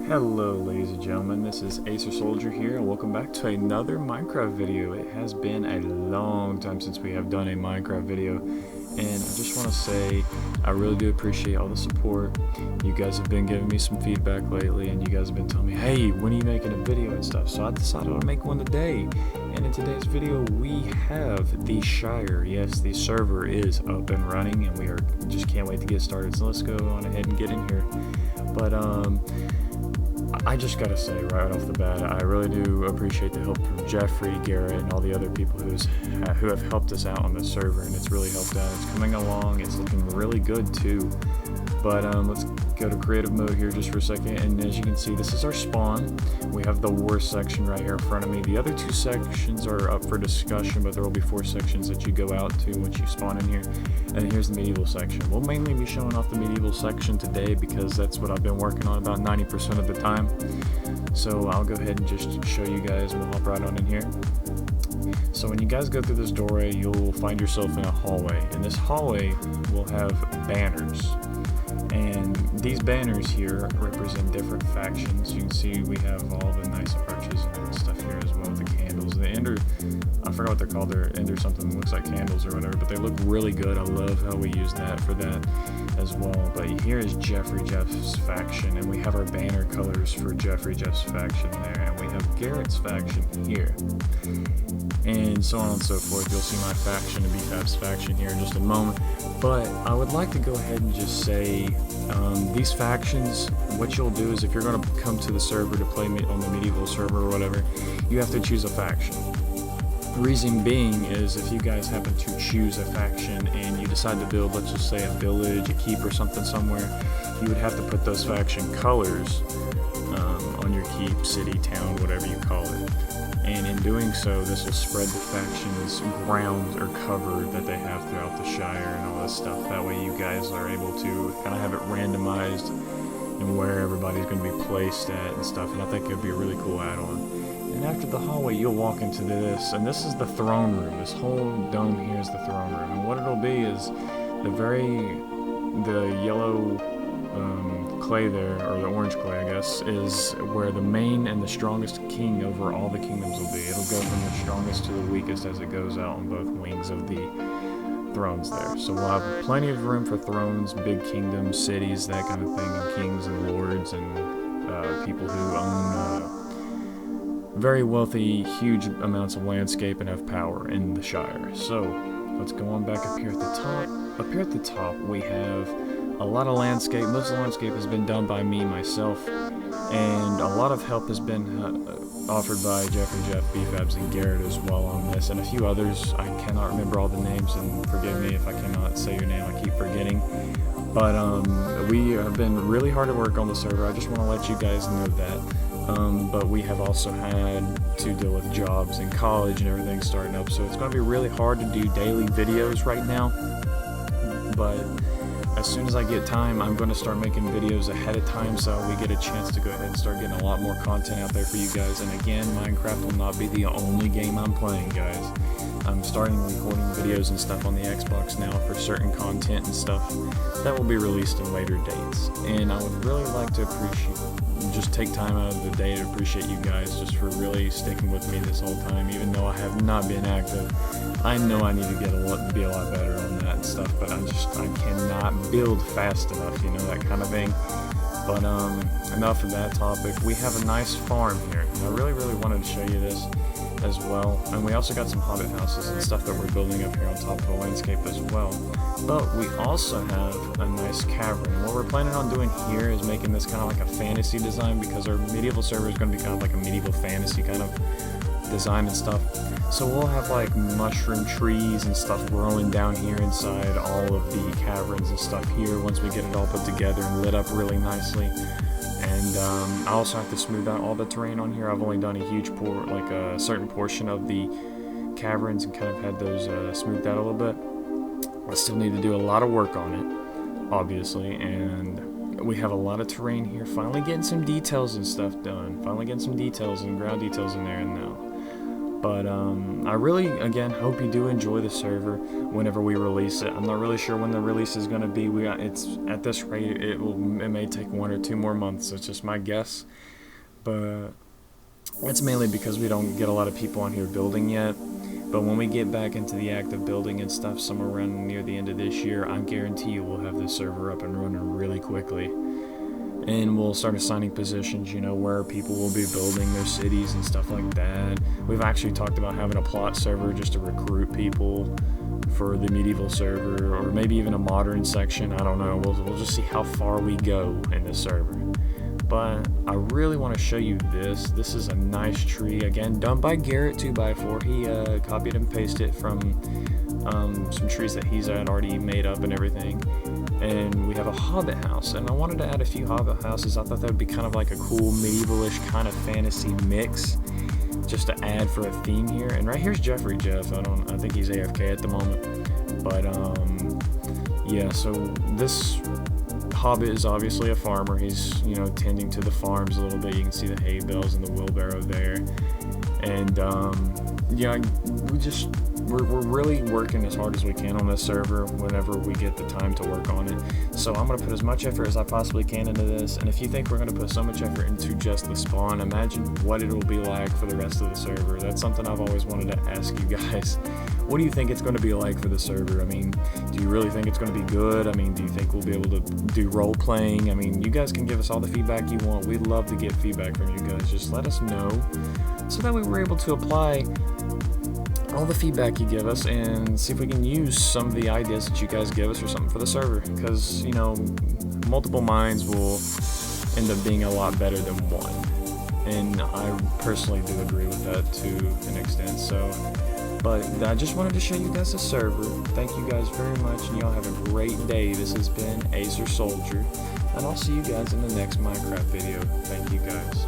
Hello ladies and gentlemen, this is Acer Soldier here and welcome back to another Minecraft video. It has been a long time since we have done a Minecraft video and I just want to say I really do appreciate all the support. You guys have been giving me some feedback lately and you guys have been telling me, hey, when are you making a video and stuff? So I decided to make one today, and in today's video we have the Shire. Yes, the server is up and running and we are just can't wait to get started, so let's go on ahead and get in here. But I just gotta say right off the bat, I really do appreciate the help from Jeffrey, Garrett, and all the other people who have helped us out on the server, and it's really helped out. It's coming along, it's looking really good too. But let's go to creative mode here just for a second, and as you can see, this is our spawn. We have the war section right here in front of me. The other two sections are up for discussion, but there will be 4 sections that you go out to once you spawn in here. And here's the medieval section. We'll mainly be showing off the medieval section today because that's what I've been working on about 90% of the time. So I'll go ahead and just show you guys, and we'll hop right on in here. So when you guys go through this doorway, you'll find yourself in a hallway, and this hallway will have banners. And these banners here represent different factions. You can see we have all the nice arches and stuff here as well, the candles. The ender, I forgot what they're called, they're ender something that looks like candles or whatever, but they look really good. I love how we use that for that as well. But here is Jeff's faction, and we have our banner colors for Jeff's faction there, and we have Garrett's faction here, and so on and so forth. You'll see my faction and BFAB's faction here in just a moment. But I would like to go ahead and just say these factions, what you'll do is if you're going to come to the server to play on the medieval server or whatever, you have to choose a faction. Reason being is if you guys happen to choose a faction and you decide to build, let's just say a village, a keep or something somewhere, you would have to put those faction colors on your keep, city, town, whatever you call it. And in doing so, this will spread the faction's ground or cover that they have throughout the Shire and all this stuff. That way you guys are able to kind of have it randomized and where everybody's going to be placed at and stuff. And I think it would be a really cool add-on. And after the hallway, you'll walk into this, and this is the throne room. This whole dome here is the throne room. And what it'll be is the yellow clay there, or the orange clay I guess, is where the main and the strongest king over all the kingdoms will be. It'll go from the strongest to the weakest as it goes out on both wings of the thrones there. So we'll have plenty of room for thrones, big kingdoms, cities, that kind of thing, and kings and lords and people who own very wealthy, huge amounts of landscape and have power in the Shire. So let's go on back up here at the top. Up here at the top we have a lot of landscape. Most of the landscape has been done by me, myself, and a lot of help has been offered by Jeff, BFABs, and Garrett as well on this, and a few others. I cannot remember all the names, and forgive me if I cannot say your name, I keep forgetting. But we have been really hard at work on the server. I just want to let you guys know that. But we have also had to deal with jobs and college and everything starting up, so it's going to be really hard to do daily videos right now. But as soon as I get time, I'm going to start making videos ahead of time so we get a chance to go ahead and start getting a lot more content out there for you guys. And again, Minecraft will not be the only game I'm playing, guys. I'm starting recording videos and stuff on the Xbox now for certain content and stuff that will be released in later dates. And I would really like to just take time out of the day to appreciate you guys just for really sticking with me this whole time, even though I have not been active. I know I need to be a lot better on that and stuff, but I cannot build fast enough, you know, that kind of thing. But enough of that topic. We have a nice farm here, and I really wanted to show you this as well. And we also got some hobbit houses and stuff that we're building up here on top of the landscape as well. But we also have a nice cavern. And what we're planning on doing here is making this kind of like a fantasy design, because our medieval server is going to be kind of like a medieval fantasy kind of design and stuff. So we'll have like mushroom trees and stuff growing down here inside all of the caverns and stuff here once we get it all put together and lit up really nicely. And I also have to smooth out all the terrain on here. I've only done a huge like a certain portion of the caverns and kind of had those smoothed out a little bit. I still need to do a lot of work on it, obviously, and we have a lot of terrain here. Finally getting some details and stuff done. Finally getting some details and ground details in there and now. But I really, again, hope you do enjoy the server whenever we release it. I'm not really sure when the release is going to be. It's at this rate, it may take 1 or 2 more months. It's just my guess. But it's mainly because we don't get a lot of people on here building yet. But when we get back into the act of building and stuff somewhere around near the end of this year, I guarantee you we'll have this server up and running really quickly. And we'll start assigning positions, you know, where people will be building their cities and stuff like that. We've actually talked about having a plot server just to recruit people for the medieval server, or maybe even a modern section. I don't know. We'll just see how far we go in this server. But I really want to show you this. This is a nice tree, again, done by Garrett 2x4. He copied and pasted from some trees that he's had already made up and everything. And we have a hobbit house, and I wanted to add a few hobbit houses. I thought that would be kind of like a cool medievalish kind of fantasy mix, just to add for a theme here. And right here's Jeffrey Jeff. I think he's AFK at the moment, but yeah. So this hobbit is obviously a farmer. He's, you know, tending to the farms a little bit. You can see the hay bales and the wheelbarrow there, and yeah, we're really working as hard as we can on this server whenever we get the time to work on it. So I'm going to put as much effort as I possibly can into this, and if you think we're going to put so much effort into just the spawn, imagine what it will be like for the rest of the server. That's something I've always wanted to ask you guys. What do you think it's going to be like for the server? I mean, do you really think it's going to be good? I mean, do you think we'll be able to do role playing? I mean, you guys can give us all the feedback you want. We'd love to get feedback from you guys. Just let us know so that way we're able to apply all the feedback you give us and see if we can use some of the ideas that you guys give us or something for the server, because, you know, multiple minds will end up being a lot better than one, and I personally do agree with that to an extent. So, but I just wanted to show you guys the server. Thank you guys very much, and y'all have a great day. This has been Acer Soldier, and I'll see you guys in the next Minecraft video. Thank you guys.